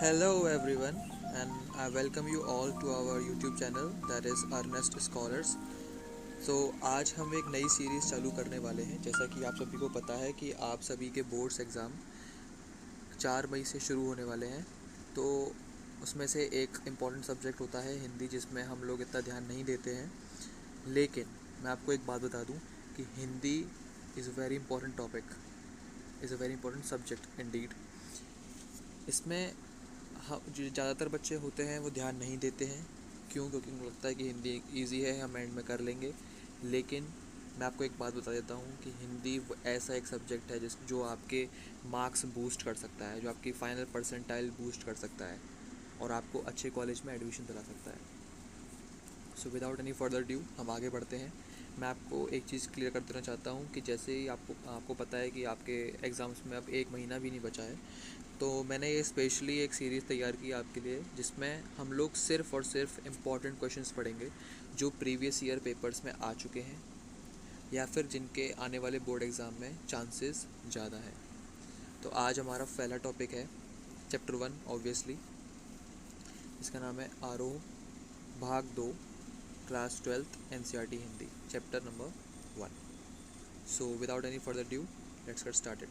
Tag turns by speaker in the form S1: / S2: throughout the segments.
S1: Hello everyone, and I welcome you all to our YouTube channel that is Earnest Scholars. So आज हम एक नई series चालू करने वाले हैं। जैसा कि आप सभी को पता है कि आप सभी के बोर्ड्स एग्ज़ाम 4 मई से शुरू होने वाले हैं। तो उसमें से एक इम्पॉर्टेंट सब्जेक्ट होता है हिंदी, जिसमें हम लोग इतना ध्यान नहीं देते हैं। लेकिन मैं आपको एक बात बता दूं कि Hindi is a very important topic, is a very important subject Indeed. इसमें जो ज़्यादातर बच्चे होते हैं वो ध्यान नहीं देते हैं। क्यों? क्योंकि उनको लगता है कि हिंदी इजी है, हम एंड में कर लेंगे। लेकिन मैं आपको एक बात बता देता हूँ कि हिंदी ऐसा एक सब्जेक्ट है जो आपके मार्क्स बूस्ट कर सकता है, जो आपकी फाइनल परसेंटाइल बूस्ट कर सकता है और आपको अच्छे कॉलेज में एडमिशन दिला सकता है। So without any further due हम आगे बढ़ते हैं। मैं आपको एक चीज़ क्लियर कर देना चाहता हूँ कि जैसे ही आपको पता है कि आपके एग्ज़ाम्स में अब 1 महीना भी नहीं बचा है, तो मैंने ये स्पेशली एक सीरीज़ तैयार की आपके लिए, जिसमें हम लोग सिर्फ़ और सिर्फ इम्पॉर्टेंट क्वेश्चंस पढ़ेंगे जो प्रीवियस ईयर पेपर्स में आ चुके हैं या फिर जिनके आने वाले बोर्ड एग्ज़ाम में चांसेस ज़्यादा हैं। तो आज हमारा पहला टॉपिक है चैप्टर 1 ऑब्वियसली। इसका नाम है आरोह भाग 2 class 12th NCERT Hindi, chapter number 1। So without any further due let's get started.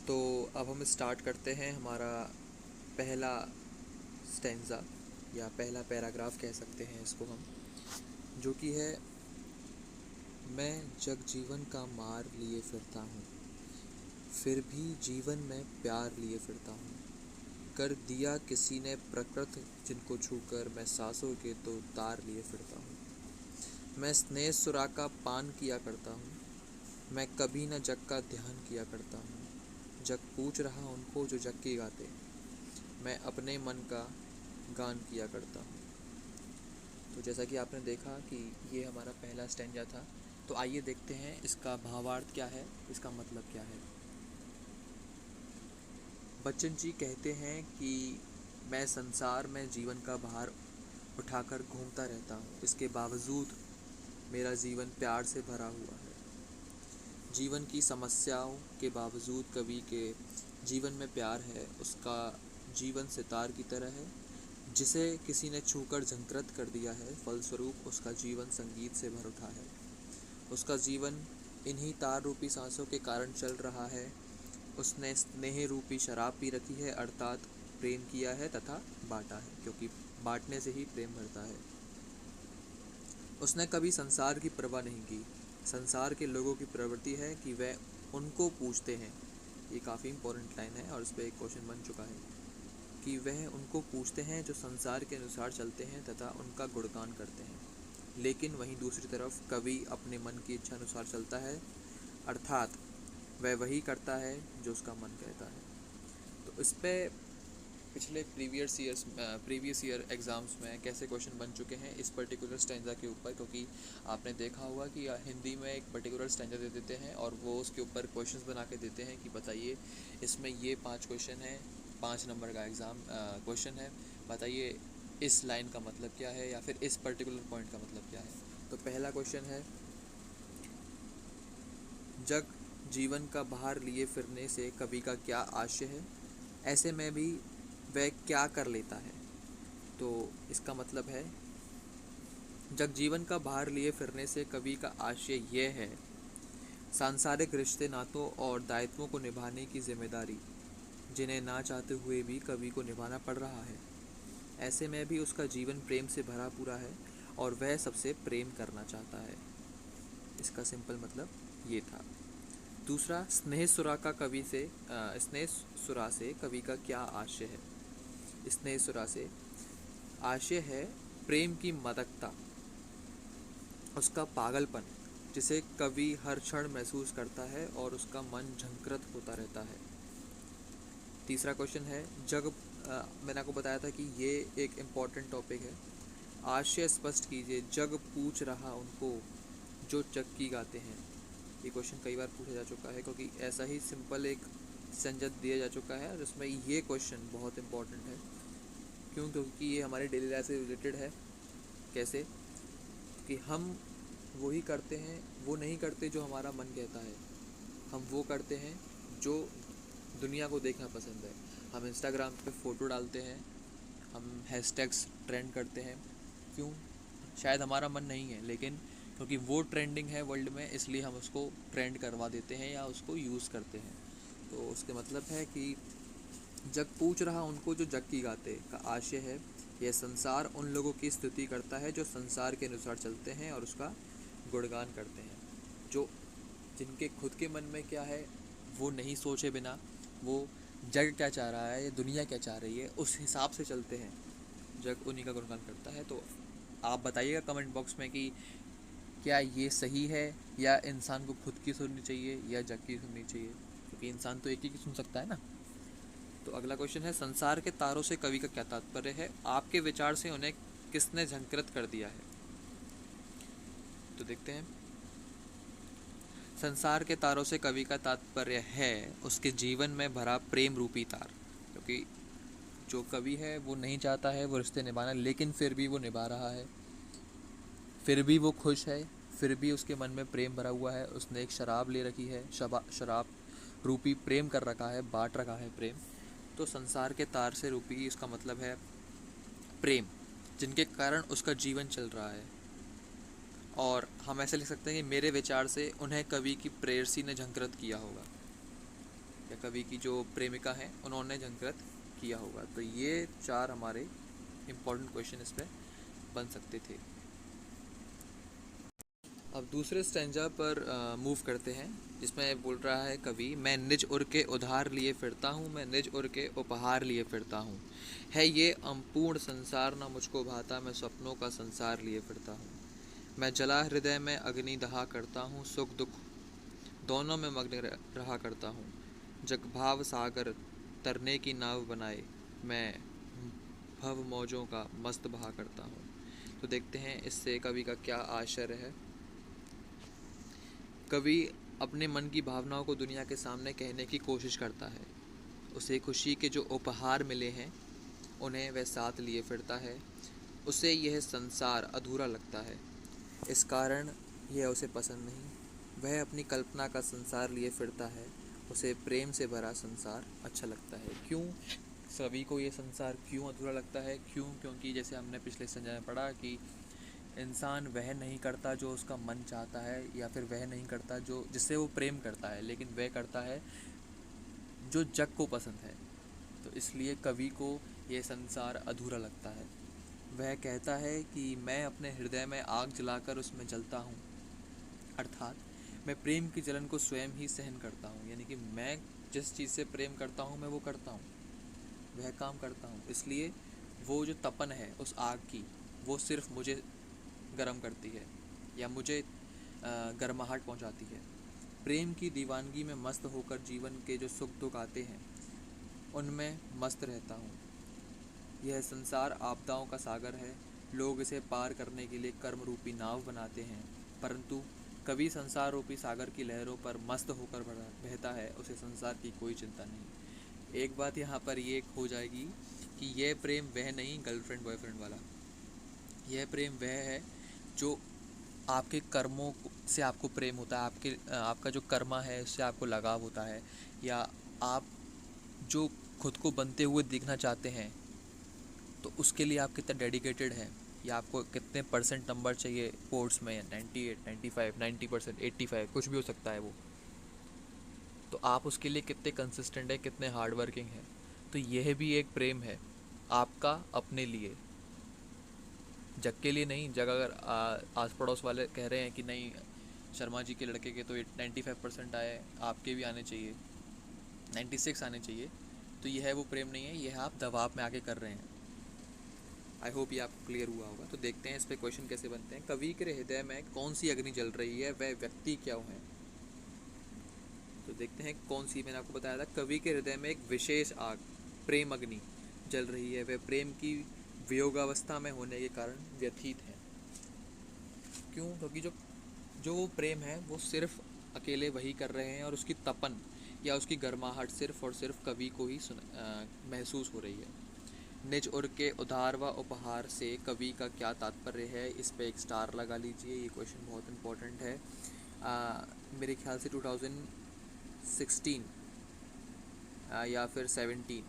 S1: तो अब हम स्टार्ट करते हैं हमारा पहला स्टेंजा या पहला पैराग्राफ कह सकते हैं इसको हम, जो कि है, मैं जग जीवन का मार लिए फिरता हूँ, फिर भी जीवन में प्यार लिए फिरता हूँ। कर दिया किसी ने प्रकृति जिनको छूकर मैं सांसों के तो तार लिए फिरता हूँ। मैं स्नेह सुरा का पान किया करता हूँ, मैं कभी न जग का ध्यान किया करता हूँ। जग पूछ रहा उनको जो जग की गाते, मैं अपने मन का गान किया करता हूँ। तो जैसा कि आपने देखा कि ये हमारा पहला स्टैंजा था। तो आइए देखते हैं इसका भावार्थ क्या है, इसका मतलब क्या है। बच्चन जी कहते हैं कि मैं संसार में जीवन का भार उठाकर घूमता रहता हूँ, इसके बावजूद मेरा जीवन प्यार से भरा हुआ है। जीवन की समस्याओं के बावजूद कवि के जीवन में प्यार है। उसका जीवन सितार की तरह है, जिसे किसी ने छूकर झंकृत कर दिया है। फलस्वरूप उसका जीवन संगीत से भर उठा है। उसका जीवन इन्हीं तार रूपी सांसों के कारण चल रहा है। उसने स्नेह रूपी शराब पी रखी है, अर्थात प्रेम किया है तथा बांटा है, क्योंकि बांटने से ही प्रेम भरता है। उसने कभी संसार की परवाह नहीं की। संसार के लोगों की प्रवृत्ति है कि वह उनको पूछते हैं। ये काफ़ी इंपॉर्टेंट लाइन है और इस पर एक क्वेश्चन बन चुका है कि वह उनको पूछते हैं जो संसार के अनुसार चलते हैं तथा उनका गुणगान करते हैं। लेकिन वहीं दूसरी तरफ कवि अपने मन की इच्छा अनुसार चलता है, अर्थात वह वही करता है जो उसका मन कहता है। तो इस पर पिछले प्रीवियस ईयर एग्ज़ाम्स में कैसे क्वेश्चन बन चुके हैं इस पर्टिकुलर स्टैंजा के ऊपर, क्योंकि आपने देखा होगा कि हिंदी में एक पर्टिकुलर स्टैंजा दे देते हैं और वो उसके ऊपर क्वेश्चंस बना के देते हैं कि बताइए इसमें ये 5 क्वेश्चन हैं, 5 नंबर का एग्ज़ाम क्वेश्चन है, बताइए इस लाइन का मतलब क्या है या फिर इस पर्टिकुलर पॉइंट का मतलब क्या है। तो पहला क्वेश्चन है, जग जीवन का भार लिए फिरने से कवि का क्या आशय है, ऐसे में भी वह क्या कर लेता है। तो इसका मतलब है, जग जीवन का भार लिए फिरने से कवि का आशय यह है, सांसारिक रिश्ते नातों और दायित्वों को निभाने की जिम्मेदारी जिन्हें ना चाहते हुए भी कवि को निभाना पड़ रहा है। ऐसे में भी उसका जीवन प्रेम से भरा पूरा है और वह सबसे प्रेम करना चाहता है। इसका सिंपल मतलब ये था। दूसरा, स्नेह सुरा से कवि का क्या आशय है। स्नेह सुरा से आशय है प्रेम की मदकता, उसका पागलपन, जिसे कवि हर क्षण महसूस करता है और उसका मन झंकृत होता रहता है। तीसरा क्वेश्चन है, मैंने आपको बताया था कि ये एक इम्पॉर्टेंट टॉपिक है। आशय स्पष्ट कीजिए, जग पूछ रहा उनको जो जग की गाते हैं। ये क्वेश्चन कई बार पूछा जा चुका है, क्योंकि ऐसा ही सिंपल एक संजत दिया जा चुका है और इसमें ये क्वेश्चन बहुत इंपॉर्टेंट है। क्यों? क्योंकि ये हमारे डेली लाइफ से रिलेटेड है। कैसे? कि हम वही करते हैं, वो नहीं करते जो हमारा मन कहता है, हम वो करते हैं जो दुनिया को देखना पसंद है। हम इंस्टाग्राम पे फ़ोटो डालते हैं, हम हैशटैग्स ट्रेंड करते हैं। क्यों? शायद हमारा मन नहीं है, लेकिन क्योंकि वो ट्रेंडिंग है वर्ल्ड में, इसलिए हम उसको ट्रेंड करवा देते हैं या उसको यूज़ करते हैं। तो उसके मतलब है कि जग पूछ रहा उनको जो जग की गाते का आशय है, यह संसार उन लोगों की स्तुति करता है जो संसार के अनुसार चलते हैं और उसका गुणगान करते हैं। जो जिनके खुद के मन में क्या है वो नहीं सोचे बिना, वो जग क्या चाह रहा है या दुनिया क्या चाह रही है उस हिसाब से चलते हैं, जग उन्हीं का गुणगान करता है। तो आप बताइएगा कमेंट बॉक्स में कि क्या ये सही है, या इंसान को खुद की सुननी चाहिए या जग की सुननी चाहिए, क्योंकि इंसान तो एक ही की सुन सकता है ना। तो अगला क्वेश्चन है, संसार के तारों से कवि का क्या तात्पर्य है? आपके विचार से उन्हें किसने झंकृत कर दिया है? तो देखते हैं। संसार के तारों से कवि का तात्पर्य है उसके जीवन में भरा प्रेम रूपी तार, क्योंकि जो कवि है वो नहीं चाहता है वो रिश्ते निभाना, लेकिन फिर भी वो निभा रहा है, फिर भी वो खुश है, फिर भी उसके मन में प्रेम भरा हुआ है। उसने एक शराब ले रखी है, शराब रूपी प्रेम कर रखा है, बांट रखा है प्रेम। तो संसार के तार से रूपी इसका मतलब है प्रेम, जिनके कारण उसका जीवन चल रहा है। और हम ऐसे लिख सकते हैं कि मेरे विचार से उन्हें कवि की प्रेयसी ने झंकृत किया होगा, या कवि की जो प्रेमिका है उन्होंने झंकृत किया होगा। तो ये 4 हमारे इम्पोर्टेंट क्वेश्चन इस पर बन सकते थे। अब दूसरे स्टैंजा पर मूव करते हैं, जिसमें बोल रहा है कवि, मैं निज उर के उधार लिए फिरता हूँ, मैं निज उर के उपहार लिए फिरता हूँ, है ये अपूर्ण संसार ना मुझको भाता, मैं सपनों का संसार लिए फिरता हूँ। मैं जला हृदय में अग्नि दहा करता हूँ, सुख दुख दोनों में मग्न रहा करता हूँ। जग भाव सागर तरने की नाव बनाए, मैं भव मौजों का मस्त बहा करता हूँ। तो देखते हैं इससे कवि का क्या आशय है। कवि अपने मन की भावनाओं को दुनिया के सामने कहने की कोशिश करता है। उसे खुशी के जो उपहार मिले हैं उन्हें वह साथ लिए फिरता है। उसे यह संसार अधूरा लगता है, इस कारण यह उसे पसंद नहीं। वह अपनी कल्पना का संसार लिए फिरता है, उसे प्रेम से भरा संसार अच्छा लगता है। क्यों सभी को ये संसार क्यों अधूरा लगता है? क्यों? क्योंकि जैसे हमने पिछले संजय में पढ़ा कि इंसान वह नहीं करता जो उसका मन चाहता है, या फिर वह नहीं करता जो जिससे वो प्रेम करता है, लेकिन वह करता है जो जग को पसंद है। तो इसलिए कवि को ये संसार अधूरा लगता है। वह कहता है कि मैं अपने हृदय में आग जलाकर उसमें जलता हूँ, अर्थात मैं प्रेम की जलन को स्वयं ही सहन करता हूँ, यानी कि मैं जिस चीज़ से प्रेम करता हूँ मैं वो करता हूँ, वह काम करता हूँ। इसलिए वो जो तपन है उस आग की, वो सिर्फ मुझे गर्म करती है या मुझे गर्माहट पहुँचाती है। प्रेम की दीवानगी में मस्त होकर जीवन के जो सुख दुख आते हैं उनमें मस्त रहता हूँ। यह संसार आपदाओं का सागर है, लोग इसे पार करने के लिए कर्म रूपी नाव बनाते हैं, परंतु कवि संसार रूपी सागर की लहरों पर मस्त होकर बहता है, उसे संसार की कोई चिंता नहीं। एक बात यहाँ पर ये हो जाएगी कि यह प्रेम वह नहीं गर्लफ्रेंड बॉयफ्रेंड वाला, यह प्रेम वह है जो आपके कर्मों से आपको प्रेम होता है, आपका जो कर्मा है उससे आपको लगाव होता है, या आप जो खुद को बनते हुए देखना चाहते हैं तो उसके लिए आप कितना डेडिकेटेड हैं, या आपको कितने परसेंट नंबर चाहिए स्पोर्ट्स में, 98, 95, 90%, 85, कुछ भी हो सकता है वो। तो आप उसके लिए कितने कंसिस्टेंट हैं, कितने हार्ड वर्किंग हैं। तो यह भी एक प्रेम है आपका अपने लिए, जग के लिए नहीं। जग अगर आस पड़ोस वाले कह रहे हैं कि नहीं शर्मा जी के लड़के के तो 95% आए, आपके भी आने चाहिए, 96 आने चाहिए, तो यह है वो प्रेम नहीं है, यह आप दबाव में आके कर रहे हैं। आई होप ये आपको क्लियर हुआ होगा। तो देखते हैं इस पे क्वेश्चन कैसे बनते हैं। कवि के हृदय में कौन सी अग्नि जल रही है, वह व्यक्ति क्या है? तो देखते हैं कौन सी। मैंने आपको बताया था कवि के हृदय में एक विशेष आग, प्रेम अग्नि जल रही है, वह प्रेम की वियोगावस्था में होने के कारण व्यथित है। क्यों? क्योंकि जो जो वो प्रेम है वो सिर्फ अकेले वही कर रहे हैं, और उसकी तपन या उसकी गर्माहट सिर्फ और सिर्फ कवि को ही महसूस हो रही है। निज उर के उधार व उपहार से कवि का क्या तात्पर्य है? इस पे एक स्टार लगा लीजिए, ये क्वेश्चन बहुत इंपॉर्टेंट है। मेरे ख्याल से 2016 या फिर 17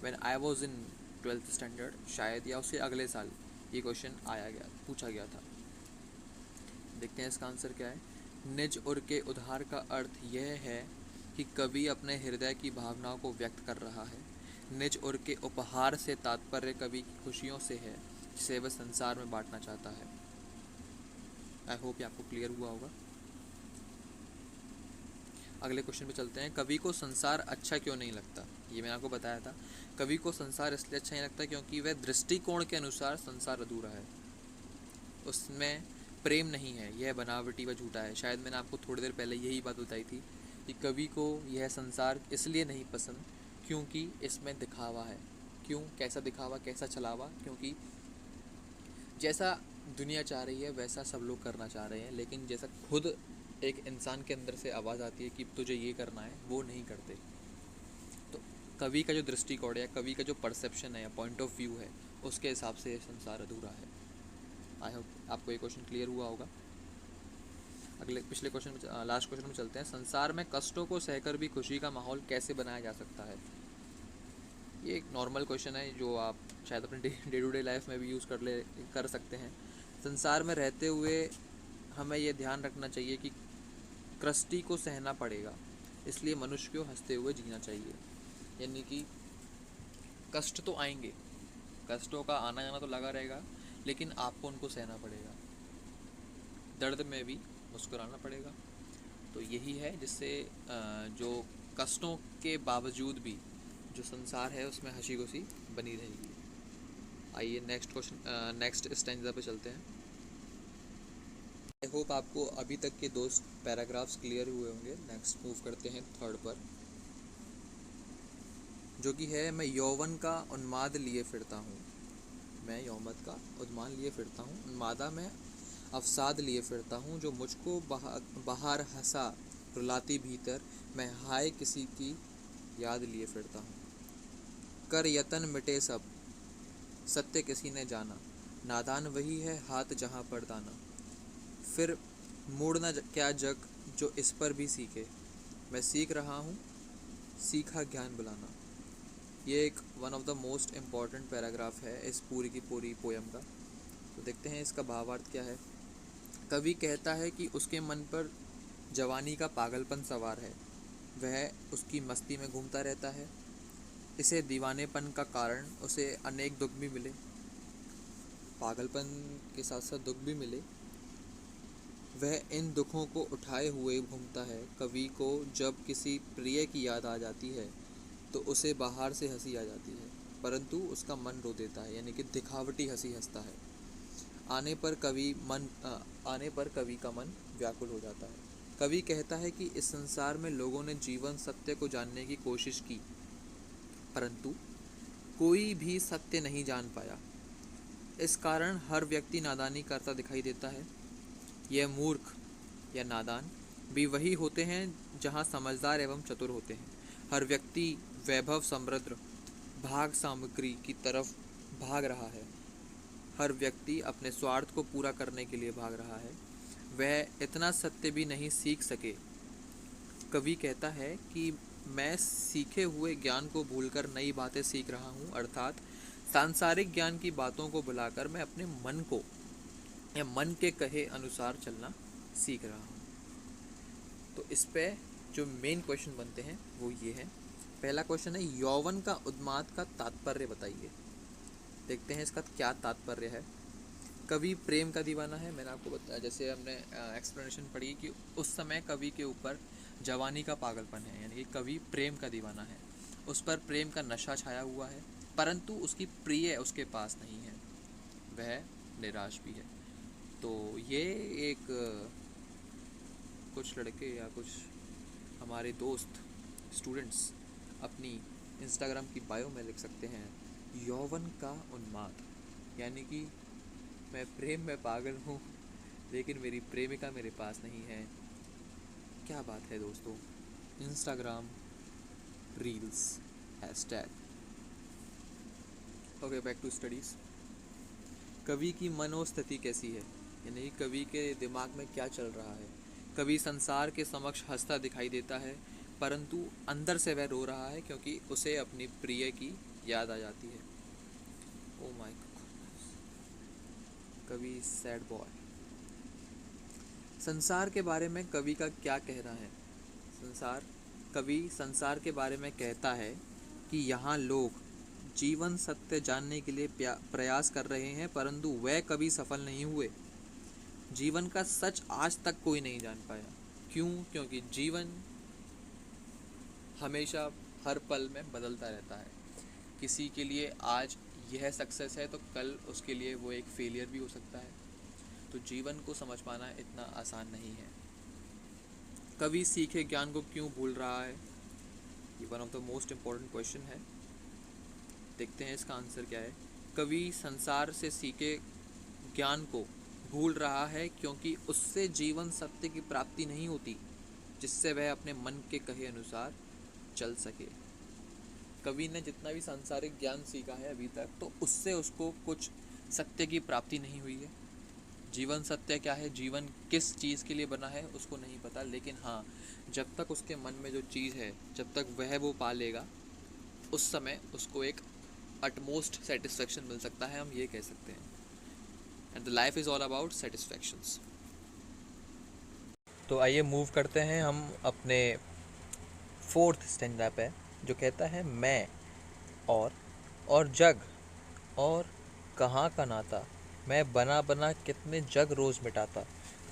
S1: when I was in 12th standard शायद, या उससे अगले साल ये क्वेश्चन पूछा गया था। देखते हैं इसका आंसर क्या है। निज उर के उद्धार का अर्थ यह है कि कवि अपने हृदय की भावनाओं को व्यक्त कर रहा है। निज उर के उपहार से तात्पर्य कवि की खुशियों से है जिसे वह संसार में बांटना चाहता है। आई होप ये आपको क्लियर हुआ होगा। अगले क्वेश्चन पे चलते हैं। कवि को संसार अच्छा क्यों नहीं लगता? ये मैंने आपको बताया था। कवि को संसार इसलिए अच्छा नहीं लगता क्योंकि वह दृष्टिकोण के अनुसार संसार अधूरा है, उसमें प्रेम नहीं है, यह बनावटी व झूठा है। शायद मैंने आपको थोड़ी देर पहले यही बात बताई थी कि कवि को यह संसार इसलिए नहीं पसंद क्योंकि इसमें दिखावा है। क्यों? कैसा दिखावा, कैसा छलावा? क्योंकि जैसा दुनिया चाह रही है वैसा सब लोग करना चाह रहे हैं, लेकिन जैसा खुद एक इंसान के अंदर से आवाज़ आती है कि तुझे ये करना है, वो नहीं करते। तो कवि का जो दृष्टिकोण है, कवि का जो परसेप्शन है या पॉइंट ऑफ व्यू है, उसके हिसाब से संसार अधूरा है। आई होप आपको ये क्वेश्चन क्लियर हुआ होगा। पिछले क्वेश्चन में, लास्ट क्वेश्चन में चलते हैं। संसार में कष्टों को सहकर भी खुशी का माहौल कैसे बनाया जा सकता है? ये एक नॉर्मल क्वेश्चन है जो आप शायद अपने डे टू डे लाइफ में भी यूज़ कर सकते हैं। संसार में रहते हुए हमें ये ध्यान रखना चाहिए कि कष्टी को सहना पड़ेगा, इसलिए मनुष्य को हंसते हुए जीना चाहिए। यानी कि कष्ट तो आएंगे, कष्टों का आना जाना तो लगा रहेगा, लेकिन आपको उनको सहना पड़ेगा, दर्द में भी मुस्कुराना पड़ेगा। तो यही है जिससे जो कष्टों के बावजूद भी जो संसार है उसमें हंसी खुशी बनी रहेगी। आइए नेक्स्ट स्टैंजा पे चलते हैं। आई होप आपको अभी तक के 2 पैराग्राफ्स क्लियर हुए होंगे। नेक्स्ट मूव करते हैं थर्ड पर, जो कि है मैं यौवन का उन्माद लिए फिरता हूँ। मैं यौवन का उन्माद लिए फिरता हूँ, उन्मादा मैं अवसाद लिए फिरता हूँ। जो मुझको बाहर हंसा रुलाती भीतर, मैं हाय किसी की याद लिए फिरता हूँ। कर यतन मिटे सब सत्य किसी ने जाना, नादान वही है हाथ जहाँ पर दाना। फिर मोड़ना क्या जग जो इस पर भी सीखे, मैं सीख रहा हूँ सीखा ज्ञान बुलाना। ये एक one of the most important paragraph है इस पूरी की पूरी पोयम का। तो देखते हैं इसका भावार्थ क्या है। कवि कहता है कि उसके मन पर जवानी का पागलपन सवार है, वह उसकी मस्ती में घूमता रहता है। इसे दीवानेपन का कारण उसे अनेक दुख भी मिले, पागलपन के साथ साथ दुख भी मिले, वह इन दुखों को उठाए हुए घूमता है। कवि को जब किसी प्रिय की याद आ जाती है तो उसे बाहर से हंसी आ जाती है, परंतु उसका मन रो देता है, यानी कि दिखावटी हंसी हंसता है। आने पर कवि का मन व्याकुल हो जाता है। कवि कहता है कि इस संसार में लोगों ने जीवन सत्य को जानने की कोशिश की, परंतु कोई भी सत्य नहीं जान पाया। इस कारण हर व्यक्ति नादानी करता दिखाई देता है। यह मूर्ख या नादान भी वही होते हैं जहाँ समझदार एवं चतुर होते हैं। हर व्यक्ति वैभव समृद्ध भाग सामग्री की तरफ भाग रहा है। हर व्यक्ति अपने स्वार्थ को पूरा करने के लिए भाग रहा है। वह इतना सत्य भी नहीं सीख सके। कवि कहता है कि मैं सीखे हुए ज्ञान को भूलकर नई बातें सीख रहा हूँ, अर्थात सांसारिक ज्ञान की बातों को भुलाकर मैं अपने मन को या मन के कहे अनुसार चलना सीख रहा हूँ। तो इस पे जो मेन क्वेश्चन बनते हैं वो ये है। पहला क्वेश्चन है यौवन का उन्माद का तात्पर्य बताइए। देखते हैं इसका क्या तात्पर्य है। कवि प्रेम का दीवाना है, मैंने आपको बताया, जैसे हमने एक्सप्लेनेशन पढ़ी कि उस समय कवि के ऊपर जवानी का पागलपन है, यानी कि कवि प्रेम का दीवाना है, उस पर प्रेम का नशा छाया हुआ है, परंतु उसकी प्रिय उसके पास नहीं है, वह निराश भी है। तो ये एक कुछ लड़के या कुछ हमारे दोस्त स्टूडेंट्स अपनी इंस्टाग्राम की बायो में लिख सकते हैं यौवन का उन्माद, यानी कि मैं प्रेम में पागल हूँ लेकिन मेरी प्रेमिका मेरे पास नहीं है। क्या बात है दोस्तों। Instagram reels hashtag. Okay, back to studies. कवि की मनोस्थिति कैसी है, यानी कवि के दिमाग में क्या चल रहा है। कवि संसार के समक्ष हंसता दिखाई देता है, परंतु अंदर से वह रो रहा है क्योंकि उसे अपनी प्रिय की याद आ जाती है। ओ माय गॉड, कवि सैड बॉय। संसार के बारे में कवि का क्या कहना है? कवि संसार के बारे में कहता है कि यहाँ लोग जीवन सत्य जानने के लिए प्रयास कर रहे हैं, परंतु वह कभी सफल नहीं हुए। जीवन का सच आज तक कोई नहीं जान पाया। क्यों? क्योंकि जीवन हमेशा हर पल में बदलता रहता है। किसी के लिए आज यह सक्सेस है तो कल उसके लिए वो एक फेलियर भी हो सकता है। तो जीवन को समझ पाना इतना आसान नहीं है। कवि सीखे ज्ञान को क्यों भूल रहा है? ये one of the most important question है। देखते हैं इसका आंसर क्या है। कवि संसार से सीखे ज्ञान को भूल रहा है क्योंकि उससे जीवन सत्य की प्राप्ति नहीं होती, जिससे वह अपने मन के कहे अनुसार चल सके। कवि ने जितना भी सांसारिक ज्ञान सीखा है अभी तक, तो उससे उसको कुछ सत्य की प्राप्ति नहीं हुई है। जीवन सत्य क्या है, जीवन किस चीज़ के लिए बना है, उसको नहीं पता। लेकिन हाँ, जब तक उसके मन में जो चीज़ है, जब तक वह वो पा लेगा, उस समय उसको एक अटमोस्ट सेटिस्फेक्शन मिल सकता है, हम ये कह सकते हैं। And the life is all about satisfactions. तो आइए मूव करते हैं हम अपने फोर्थ स्टैंडा पे, जो कहता है मैं और जग और कहाँ का नाता, मैं बना बना कितने जग रोज़ मिटाता।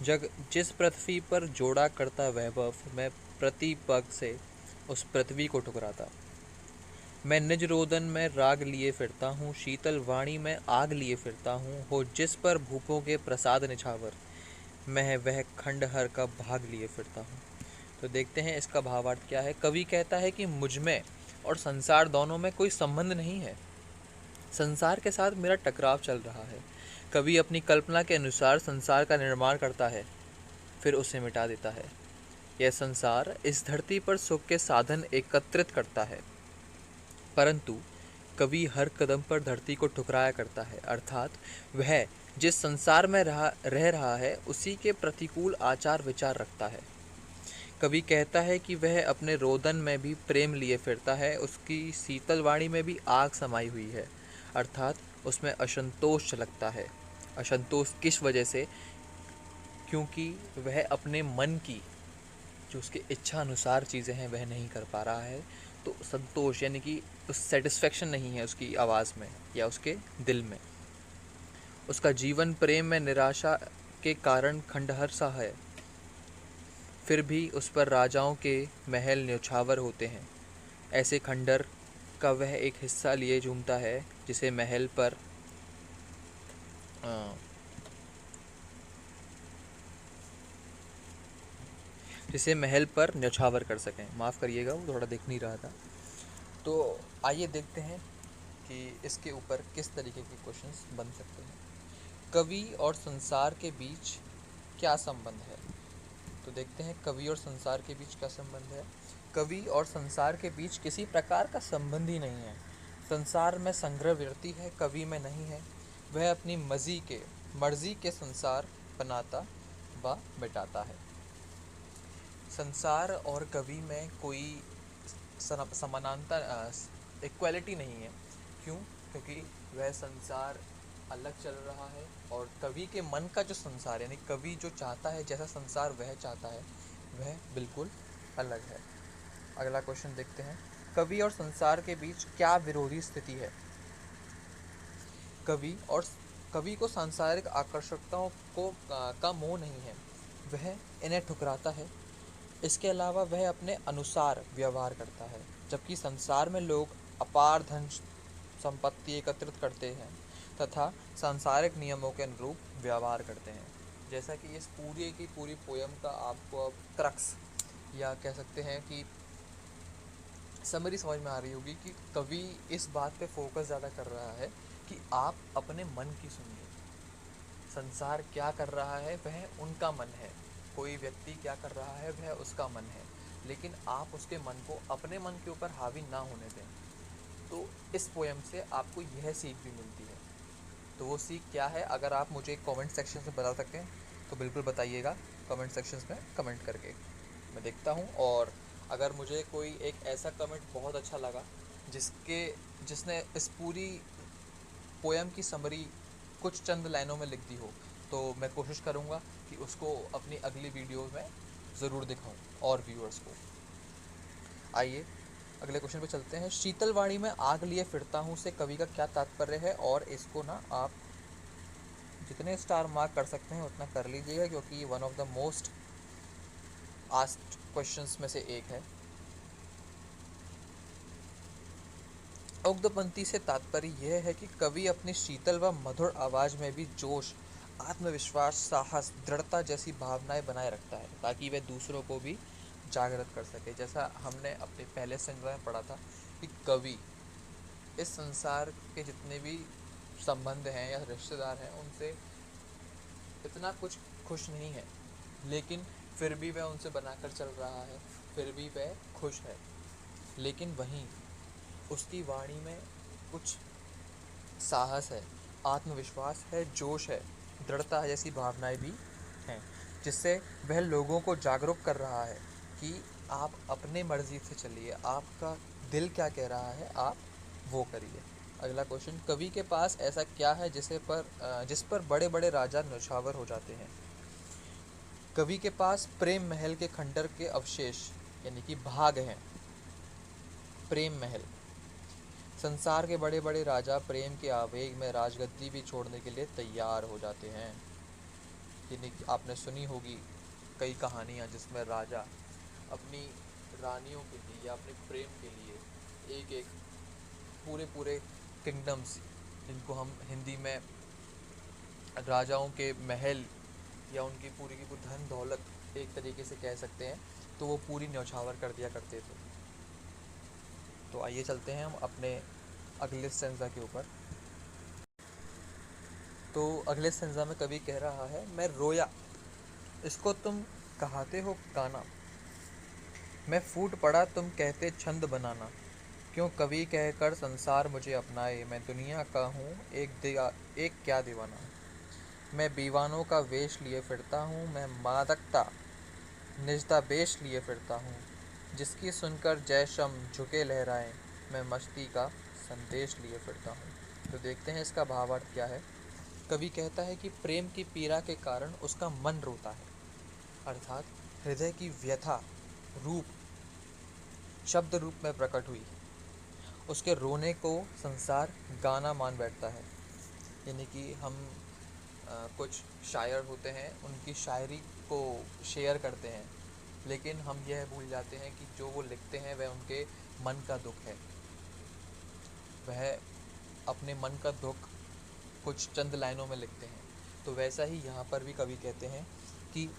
S1: जग जिस पृथ्वी पर जोड़ा करता वैभव, मैं प्रति पग से उस पृथ्वी को ठुकराता। मैं निज रोदन में राग लिए फिरता हूँ, शीतल वाणी में आग लिए फिरता हूँ। हो जिस पर भूपों के प्रसाद निछावर, मैं वह खंडहर का भाग लिए फिरता हूँ। तो देखते हैं इसका भावार्थ क्या है। कवि कहता है कि मुझ में और संसार दोनों में कोई संबंध नहीं है। संसार के साथ मेरा टकराव चल रहा है। कवि अपनी कल्पना के अनुसार संसार का निर्माण करता है, फिर उसे मिटा देता है। यह संसार इस धरती पर सुख के साधन एकत्रित करता है, परंतु कवि हर कदम पर धरती को ठुकराया करता है। अर्थात वह जिस संसार में रह रहा है, उसी के प्रतिकूल आचार विचार रखता है। कवि कहता है कि वह अपने रोदन में भी प्रेम लिए फिरता है, उसकी शीतल वाणी में भी आग समाई हुई है। अर्थात उसमें असंतोष झलकता है। असंतोष किस वजह से? क्योंकि वह अपने मन की जो उसकी इच्छा अनुसार चीज़ें हैं वह नहीं कर पा रहा है। तो संतोष यानी कि उस सेटिस्फेक्शन नहीं है उसकी आवाज़ में या उसके दिल में। उसका जीवन प्रेम में निराशा के कारण खंडहर सा है, फिर भी उस पर राजाओं के महल न्यौछावर होते हैं। ऐसे खंडहर का वह एक हिस्सा लिए झूमता है, जिसे महल पर न्यौछावर कर सकें। माफ़ करिएगा, वो थोड़ा दिख नहीं रहा था। तो आइए देखते हैं कि इसके ऊपर किस तरीके के क्वेश्चंस बन सकते हैं। कवि और संसार के बीच क्या संबंध है? तो देखते हैं कवि और संसार के बीच क्या संबंध है। कवि और संसार के बीच किसी प्रकार का संबंध ही नहीं है। संसार में संग्रह वृत्ति है, कवि में नहीं है। वह अपनी मर्जी के संसार बनाता व मिटाता है। संसार और कवि में कोई समानांतर इक्वालिटी नहीं है। क्यों? क्योंकि वह संसार अलग चल रहा है और कवि के मन का जो संसार, यानी कवि जो चाहता है, जैसा संसार वह चाहता है, वह बिल्कुल अलग है। अगला क्वेश्चन देखते हैं। कवि और संसार के बीच क्या विरोधी स्थिति है? कवि को सांसारिक आकर्षकताओं का मोह नहीं है, वह इन्हें ठुकराता है। इसके अलावा वह अपने अनुसार व्यवहार करता है, जबकि संसार में लोग अपार धन संपत्ति एकत्रित करते हैं तथा सांसारिक नियमों के अनुरूप व्यवहार करते हैं। जैसा कि इस पूरी की पूरी पोयम का आपको अब क्रक्स या कह सकते हैं कि समरी समझ में आ रही होगी कि कवि इस बात पे फोकस ज़्यादा कर रहा है कि आप अपने मन की सुनिए। संसार क्या कर रहा है वह उनका मन है, कोई व्यक्ति क्या कर रहा है वह उसका मन है, लेकिन आप उसके मन को अपने मन के ऊपर हावी ना होने दें। तो इस पोएम से आपको यह सीख भी मिलती है। तो वो सीख क्या है, अगर आप मुझे कमेंट सेक्शन में बता सकें तो बिल्कुल बताइएगा, कमेंट सेक्शंस में कमेंट करके मैं देखता हूँ और अगर मुझे कोई एक ऐसा कमेंट बहुत अच्छा लगा जिसने इस पूरी पोएम की समरी कुछ चंद लाइनों में लिख दी हो, तो मैं कोशिश करूँगा कि उसको अपनी अगली वीडियो में ज़रूर दिखाऊं और व्यूअर्स को। आइए अगले क्वेश्चन पे चलते हैं। शीतलवाणी में आग लिए फिरता हूँ से कवि का क्या तात्पर्य है, और इसको ना आप जितने स्टार मार्क कर सकते हैं उतना कर लीजिएगा, क्योंकि ये one of the most asked questions में से एक है। उक्त पंक्ति से तात्पर्य यह है कि कवि अपनी शीतल व मधुर आवाज़ में भी जोश, आत्मविश्वास, साहस, दृढ़ता जैसी भावनाएं बनाए रखता है, ताकि वह दूसरों को भी जागृत कर सके। जैसा हमने अपने पहले संग्रह में पढ़ा था कि कवि इस संसार के जितने भी संबंध हैं या रिश्तेदार हैं उनसे इतना कुछ खुश नहीं है, लेकिन फिर भी वह उनसे बनाकर चल रहा है, फिर भी वह खुश है। लेकिन वहीं उसकी वाणी में कुछ साहस है, आत्मविश्वास है, जोश है, दृढ़ता जैसी भावनाएं भी हैं, जिससे वह लोगों को जागरूक कर रहा है कि आप अपने मर्जी से चलिए, आपका दिल क्या कह रहा है आप वो करिए। अगला क्वेश्चन, कवि के पास ऐसा क्या है जिस पर बड़े बड़े राजा न्यौछावर हो जाते हैं। कवि के पास प्रेम महल के खंडर के अवशेष यानी कि भाग हैं। प्रेम महल, संसार के बड़े बड़े राजा प्रेम के आवेग में राजगद्दी भी छोड़ने के लिए तैयार हो जाते हैं। यानी कि आपने सुनी होगी कई कहानियाँ जिसमें राजा अपनी रानियों के लिए या अपने प्रेम के लिए एक एक पूरे पूरे किंगडम्स, जिनको हम हिंदी में राजाओं के महल या उनकी पूरी की पूरी धन दौलत एक तरीके से कह सकते हैं, तो वो पूरी न्यौछावर कर दिया करते थे। तो आइए चलते हैं हम अपने अगले स्टेंजा के ऊपर। तो अगले स्टेंजा में कवि कह रहा है, मैं रोया इसको तुम कहाते हो गाना, मैं फूट पड़ा तुम कहते छंद बनाना, क्यों कवि कहकर संसार मुझे अपनाए, मैं दुनिया का हूँ एक क्या दीवाना, मैं दीवानों का वेश लिए फिरता हूँ, मैं मादकता निजता बेश लिए फिरता हूँ, जिसकी सुनकर जयशम झुके लहराएं, मैं मस्ती का संदेश लिए फिरता हूँ। तो देखते हैं इसका भावार्थ क्या है। कवि कहता है कि प्रेम की पीड़ा के कारण उसका मन रोता है, अर्थात हृदय की व्यथा रूप शब्द रूप में प्रकट हुई, उसके रोने को संसार गाना मान बैठता है। यानी कि हम कुछ शायर होते हैं, उनकी शायरी को शेयर करते हैं, लेकिन हम यह भूल जाते हैं कि जो वो लिखते हैं वह उनके मन का दुख है। वह अपने मन का दुख कुछ चंद लाइनों में लिखते हैं। तो वैसा ही यहाँ पर भी कवि कहते हैं कि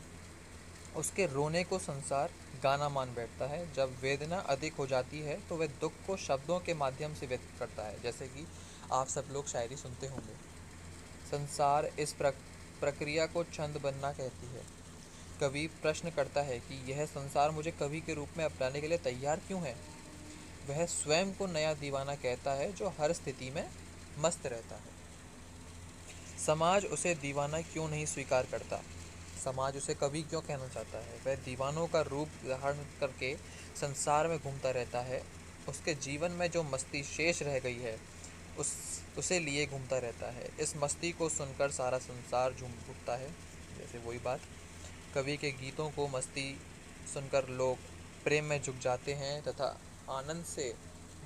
S1: उसके रोने को संसार गाना मान बैठता है। जब वेदना अधिक हो जाती है तो वह दुख को शब्दों के माध्यम से व्यक्त करता है, जैसे कि आप सब लोग शायरी सुनते होंगे। संसार इस प्रक्रिया को छंद बनना कहती है। कवि प्रश्न करता है कि यह संसार मुझे कवि के रूप में अपनाने के लिए तैयार क्यों है। वह स्वयं को नया दीवाना कहता है जो हर स्थिति में मस्त रहता है। समाज उसे दीवाना क्यों नहीं स्वीकार करता, समाज उसे कवि क्यों कहना चाहता है। वह दीवानों का रूप धारण करके संसार में घूमता रहता है, उसके जीवन में जो मस्ती शेष रह गई है उसे लिए घूमता रहता है। इस मस्ती को सुनकर सारा संसार झूम उठता है। जैसे वही बात, कवि के गीतों को मस्ती सुनकर लोग प्रेम में झुक जाते हैं तथा आनंद से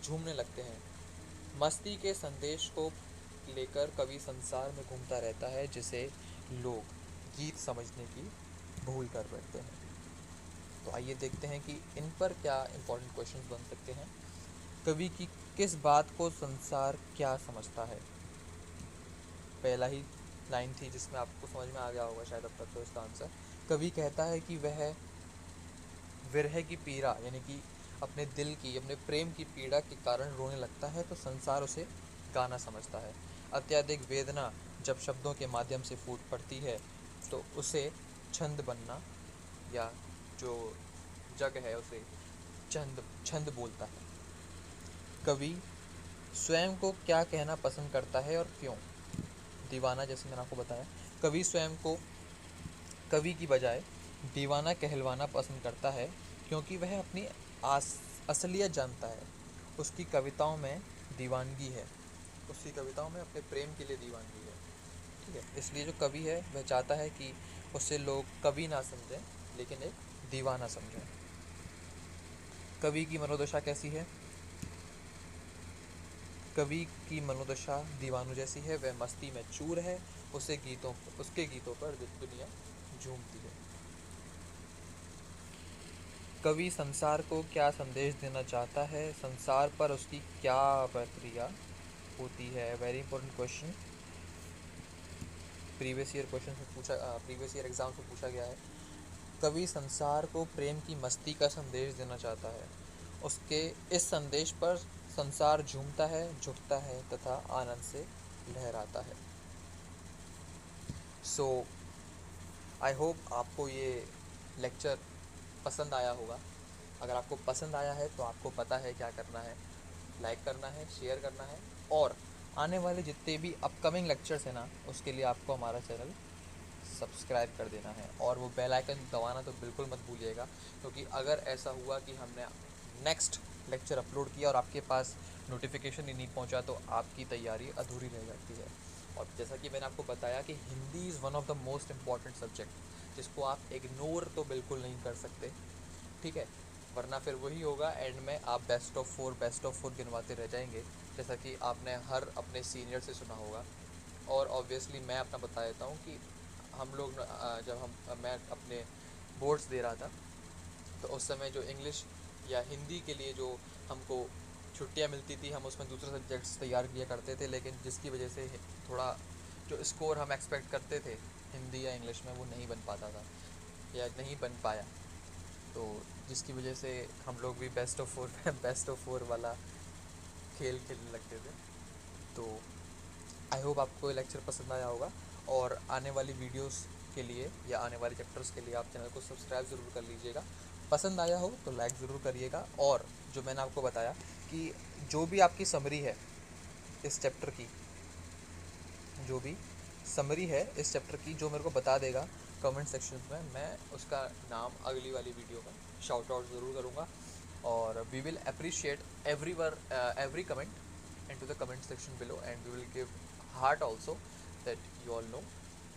S1: झूमने लगते हैं। मस्ती के संदेश को लेकर कवि संसार में घूमता रहता है, जिसे लोग गीत समझने की भूल कर बैठते हैं। तो आइए देखते हैं कि इन पर क्या इम्पोर्टेंट क्वेश्चंस बन सकते हैं। कवि की किस बात को संसार क्या समझता है। पहला ही लाइन थी जिसमें आपको समझ में आ गया होगा शायद अब तक तो इसका आंसर। कवि कहता है कि वह विरह की पीड़ा यानी कि अपने दिल की अपने प्रेम की पीड़ा के कारण रोने लगता है, तो संसार उसे गाना समझता है। अत्यधिक वेदना जब शब्दों के माध्यम से फूट पड़ती है तो उसे छंद बनना या जो जग है उसे छंद बोलता है। कवि स्वयं को क्या कहना पसंद करता है और क्यों। दीवाना, जैसे मैंने आपको बताया, कवि स्वयं को कवि की बजाय दीवाना कहलवाना पसंद करता है, क्योंकि वह अपनी असलियत जानता है, उसकी कविताओं में दीवानगी है, उसकी कविताओं में अपने प्रेम के लिए दीवानगी है। ठीक है, इसलिए जो कवि है वह चाहता है कि उससे लोग कवि ना समझें लेकिन एक दीवाना समझें। कवि की मनोदशा कैसी है? कवि की मनोदशा दीवानों जैसी है, वह मस्ती में चूर है, उसके गीतों पर दुनिया झूमती है। कवि संसार को क्या संदेश देना चाहता है, संसार पर उसकी क्या प्रक्रिया होती है? Very important question, previous year exam से पूछा गया है। कवि संसार को प्रेम की मस्ती का संदेश देना चाहता है, उसके इस संदेश पर संसार झूमता है, झुकता है तथा आनंद से लहराता है। सो आई होप आपको ये लेक्चर पसंद आया होगा। अगर आपको पसंद आया है तो आपको पता है क्या करना है, लाइक करना है, शेयर करना है, और आने वाले जितने भी अपकमिंग लेक्चर्स हैं ना, उसके लिए आपको हमारा चैनल सब्सक्राइब कर देना है और वो बेल आइकन दबाना तो बिल्कुल मत भूलिएगा, क्योंकि अगर ऐसा हुआ कि हमने नेक्स्ट लेक्चर अपलोड किया और आपके पास नोटिफिकेशन ही नहीं पहुंचा तो आपकी तैयारी अधूरी रह जाती है। और जैसा कि मैंने आपको बताया कि Hindi is one of the most important subject, जिसको आप इग्नोर तो बिल्कुल नहीं कर सकते। ठीक है, वरना फिर वही होगा, एंड में आप बेस्ट ऑफ फोर गिनवाते रह जाएंगे, जैसा कि आपने हर अपने सीनियर से सुना होगा। और ऑब्वियसली मैं अपना बता देता हूँ कि हम लोग जब मैं अपने बोर्ड्स दे रहा था तो उस समय जो इंग्लिश या हिंदी के लिए जो हमको छुट्टियां मिलती थी, हम उसमें दूसरे सब्जेक्ट्स तैयार किया करते थे, लेकिन जिसकी वजह से थोड़ा जो स्कोर हम एक्सपेक्ट करते थे हिंदी या इंग्लिश में वो नहीं बन पाता था या नहीं बन पाया, तो जिसकी वजह से हम लोग भी बेस्ट ऑफ फोर वाला खेल खेलने लगते थे। तो आई होप आपको ये लेक्चर पसंद आया होगा, और आने वाली वीडियोस के लिए या आने वाले चैप्टर्स के लिए आप चैनल को सब्सक्राइब ज़रूर कर लीजिएगा। पसंद आया हो तो लाइक ज़रूर करिएगा, और जो मैंने आपको बताया कि जो भी आपकी समरी है इस चैप्टर की, जो भी समरी है इस चैप्टर की, जो मेरे को बता देगा कमेंट सेक्शन में, मैं उसका नाम अगली वाली वीडियो में शाउट आउट ज़रूर करूँगा। और we will appreciate every comment into the comment section below, and we will give heart also, that you all know.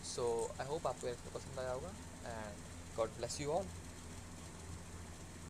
S1: So I hope आपको ये पसंद आया होगा, and God bless you all.